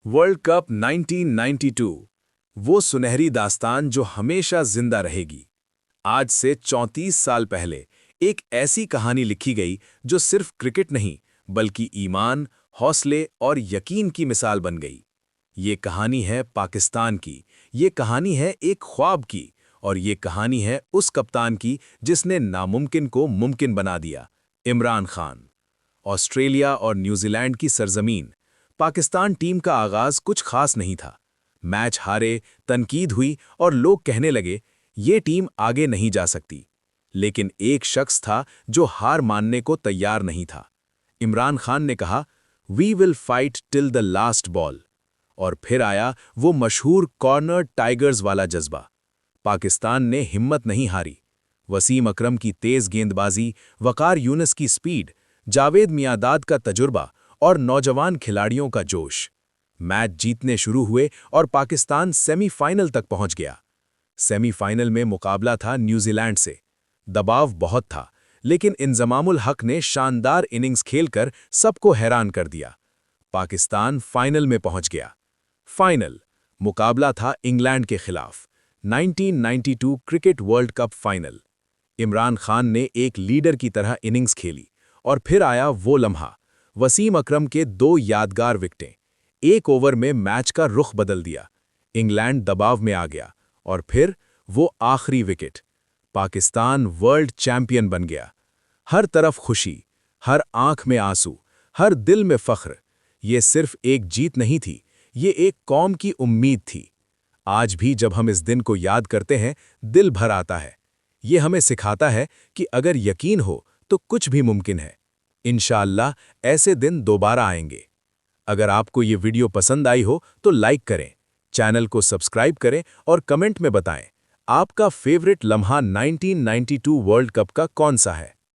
World cup 1992 वो सुनहरी दास्तान जो हमेशा जिंदा रहेगी। आज से 34 साल पहले एक ऐसी कहानी लिखी गई जो सिर्फ क्रिकेट नहीं बल्कि ईमान, हौसले और यकीन की मिसाल बन गई। ये कहानी है पाकिस्तान की, ये कहानी है एक ख्वाब की, और ये कहानी है उस कप्तान की जिसने नामुमकिन को मुमकिन बना दिया, इमरान खान। ऑस्ट्रेलिया और न्यूजीलैंड की सरजमीन, पाकिस्तान टीम का आगाज कुछ खास नहीं था। मैच हारे, तनकीद हुई और लोग कहने लगे ये टीम आगे नहीं जा सकती। लेकिन एक शख्स था जो हार मानने को तैयार नहीं था। इमरान खान ने कहा, we will fight till the last ball. और फिर आया वो मशहूर कॉर्नर टाइगर्स वाला जज्बा। पाकिस्तान ने हिम्मत नहीं हारी। वसीम अकरम की तेज गेंदबाजी, वकार यूनुस की स्पीड, जावेद मियांदाद का तजुर्बा और नौजवान खिलाड़ियों का जोश। मैच जीतने शुरू हुए और पाकिस्तान सेमीफाइनल तक पहुंच गया। सेमीफाइनल में मुकाबला था न्यूजीलैंड से। दबाव बहुत था, लेकिन इंजमामुल हक ने शानदार इनिंग्स खेलकर सबको हैरान कर दिया। पाकिस्तान फाइनल में पहुंच गया। फाइनल मुकाबला था इंग्लैंड के खिलाफ। 1992 cricket world cup final. Imran Khan ने एक लीडर की तरह इनिंग्स खेली और फिर आया वो लम्हा, वसीम अकरम के 2 यादगार विकेटें। एक ओवर में मैच का रुख बदल दिया। इंग्लैंड दबाव में आ गया और फिर वो आखिरी विकेट। पाकिस्तान वर्ल्ड चैंपियन बन गया। हर तरफ खुशी, हर आंख में आंसू, हर दिल में फख्र। ये सिर्फ एक जीत नहीं थी, ये एक कौम की उम्मीद थी। आज भी जब हम इस दिन को याद करते हैं, दिल भर आता है। ये हमें सिखाता है कि अगर यकीन हो तो कुछ भी मुमकिन है। इंशाअल्लाह ऐसे दिन दोबारा आएंगे। अगर आपको ये वीडियो पसंद आई हो तो लाइक करें, चैनल को सब्सक्राइब करें और कमेंट में बताएं आपका फेवरेट लम्हा 1992 वर्ल्ड कप का कौन सा है।